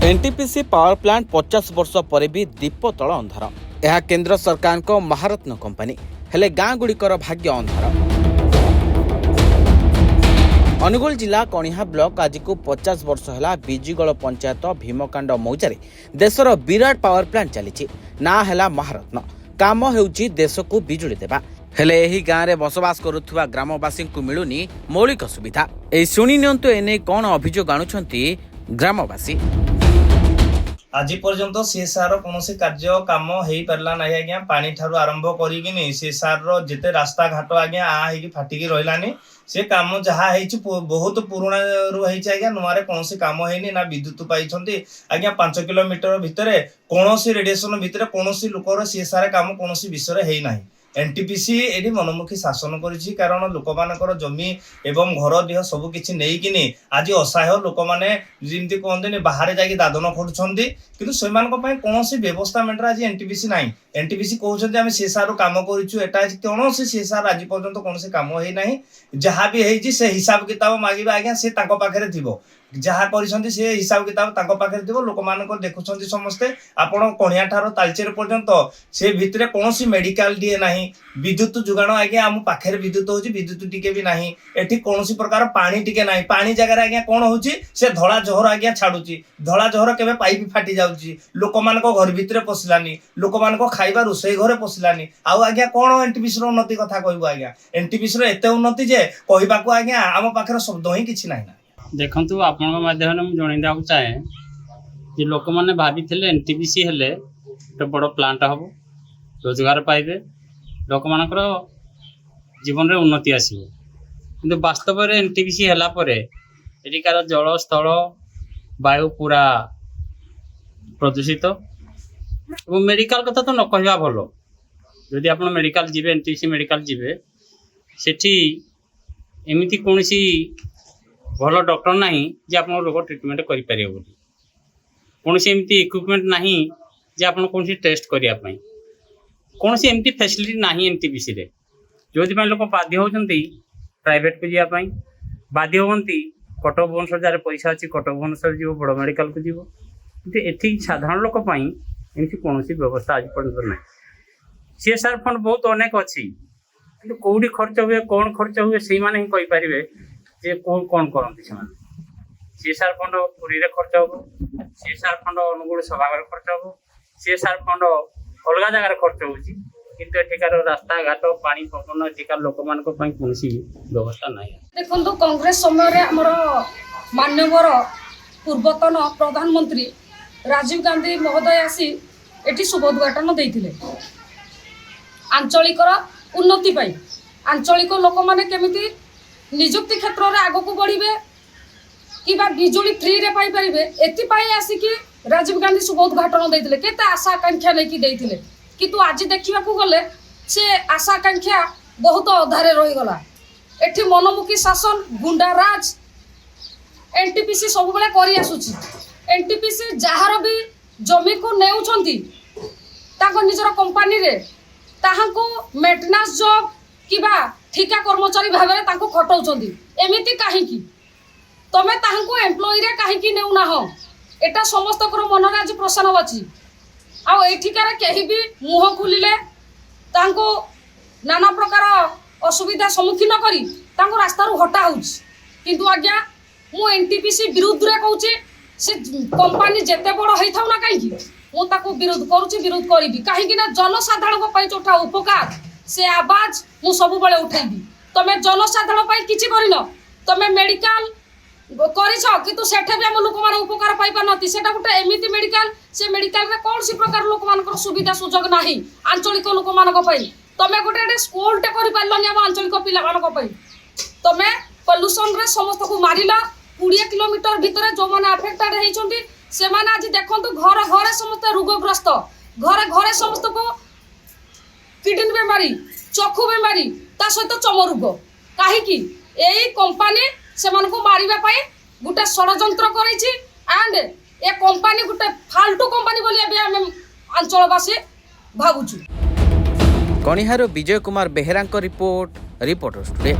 NTPC power plant 50 वर्ष पर भी दीप तल अंधार। यह केंद्र सरकार को महारत्न कंपनी हेले गाँ गुड़िकर भाग्य अंधार। अनुगुल जिला कणिहा ब्लॉक आज को 50 वर्ष है बिजुगल पंचायत भीमकांड मौजारे देशर विराट पावर प्लांट चली ना है महारत्न काम होउची देश को बिजुली देवा हेले एही गाँव में बसवास करुवा ग्रामवासी को मिलुनी मौलिक सुविधा। ए शुणी नियंतु एने कौन अभियोग आणुछंती ग्रामवासी। आज पर्यंत सीएसआर कौन कार्य कम हो पारा ना आज्ञा पानी ठारू आरंभ करी सीएसआर जिते रास्ता घाट आज्ञा फाटिकी रही से कम जहाँ बहुत पुराणा आज्ञा नुआरे कौन कम होनी ना विद्युत पाई आज्ञा 5 किलोमीटर भितर कौन रेडिएसन भितर कौन लोकर सीएसआर कम कौन विषय है ना। एनटीपीसी एटी मनमुखी शासन करिछि कारण लोक मानकर जमी एवं घर देह सब किछि नेइकिनी आज असहाय लोक माने जिमती कहंदिनी बाहर जाके दादन खटुछंती किंतु सेमानक पय कोनोसी व्यवस्था मेंटर आज एनटीपीसी नाही। एनटीपीसी कहउछंती आमे सीएसआर काम करिछु एटा आज कोनोसी सीएसआर आज पर्यंत कोनोसी काम होई नाही। जहाँ भी हेछि से हिसाब किताब मागिबा आज्ञा से ताको पाखरे थिबो जहाँ करिसंती से हिसाब किताब ताको पाखरे थिबो लोक मानकर देखुछंती समस्ते आपण कणिया ठारो तालचेर पर्यंत से भितरे कोनोसी मेडिकल दिए नाही विद्युत जुगाण आज्ञा आम पाखे विद्युत होची विद्युत टिके भी नाही एठी कोनोसी प्रकार पानी टिके नाही पानी जगह आज्ञा कोन होची से धला जहर आज्ञा छाडुची धला जहर केबे पाइप फाटी जाउची लोक मानको घर भितरे पसिलानी लोक मानको खाइबा रोसई घरे पसिलानी आउ आज्ञा कोन एनटीपीसी रो उन्नति कथा कहबो आज्ञा एनटीपीसी रो एते उन्नति जे कहिबाको आज्ञा आम पाखे शब्द ही किछि नाही। देखंतु आपन माध्यम में जणै दाउ चाहे जे लोक माने भाबी थिले एनटीपीसी हेले तो बड़ प्लांट हबो रोजगार पाइबे लोक मानकर जीवन रे उन्नति आसीबो किंतु वास्तव रे एनटीपीसी हला परे एटिकार जल स्थल वायु पूरा प्रदूषित और मेडिकल कथा तो न कहवा भलो जदि आप मेडिकल जीवे एनटीपीसी मेडिकल जीवे सेठी एमिति कोनसी भल डॉक्टर नहीं जे आप रोग ट्रिटमेंट करि परियो बोली कोनसी एमिति इक्विपमेंट नहीं जे आप कोनसी टेस्ट करिया पई कोनसी एमती फैसिलिटी नहीं एनटीपीसी रे जो लोक बाध्य होती प्राइवेट को जावाई बाध्य होती कटक भुवनेश्वर जार पैसा अच्छी कटक भुवनेश्वर जीव बड़ मेडिकल को जीव कि एथि साधारण लोक एमती कौन व्यवस्था आज पर्यटन ना। सीएसआर फंड बहुत अनेक अच्छी कि कौटी खर्च हुए कौन खर्च हुए से मैंने ही कहींपारे जे कौन कौन करती से सीएसआर फंड पुरी रे खर्च हम सीएसआर फंड अनुगुल सभागार खर्च हम सीएसआर फंड अलग जगार खर्च होची किंतु एठिकार रास्ता घाट पानी पवन एठिकार लोक मानक पई कोनसी व्यवस्था नाही। देखंतु कांग्रेस समय रे हमर मान्यवर पूर्वतन प्रधानमंत्री राजीव गांधी महोदय आसी एठी शुभ उद्घाटन देइथिले आंचलिकर उन्नति पाई आंचलिक लोक माने केमिति नियुक्ति क्षेत्र रे आगो को बढ़िबे किबा बिजुली फ्री रे पाई परिबे एति पाई आसी कि राजीव गांधी शुभ उद्घाटन देइथिले केते आशा आकांक्षा नै कि देइथिले किंतु आज देखिबा को गले से आशा आकांक्षा बहुत अधारे रही गला। एठी मनमुखी शासन गुंडाराज एनटीपीसी सब बेले करी आसुची एनटीपीसी जहार भी जमी को नेउछंती ताको निजर कंपनी रे ताहाको मेंटेनेंस जॉब किबा ठिका कर्मचारी भाबरे ताको खटौछंती एमिति काहे कि तमे ताहाको एम्प्लॉय रे काहे कि नेउ ना हो एटा समस्त मन आज प्रश्न अच्छी आठिकार कहीं भी मुह खोलिले नाना प्रकार असुविधा सम्मुखीन करी रास्ता हटा किंतु आज्ञा मु एनटीपीसी विरुद्ध रे कहूँ से कंपनी जेते बड़ होता ना कहीं मुझे विरोध करुँच विरोध करी कहीं जनसाधारण जोटा उपकार से आवाज मु सब बेले उठेबी तमें जनसाधारण किसी कर तमें मेडिकल किंतु सेठे भी आम लोक मान उपकार पाई पारती से गोटे एमती मेडिकल से मेडिकल रे कौन सी प्रकार लोक मान सुविधा सुजोग ना आंचलिक लोक मान तमें गोटे स्कूलटे कर पार्लनि आम आंचलिक पिला तमें पल्यूसन रे समस्त को मारिला 20 किलोमीटर भितर जो मैंने अफेक्टेड होती से आज देखो घर घरे समस्त रोगग्रस्त घरे घरे समस्त को किडनी बेमारी चक्षु बेमारी ता सहित चम रोग कहीं यही कंपनी से मारिबा पाई गोटे षड्यंत्र करेछि एंड ए कंपनी गोटे फालतू कंपनी बोली आम अंचलवासी भावुछु। कणिहार Vijay Kumar Behera report Reporters today.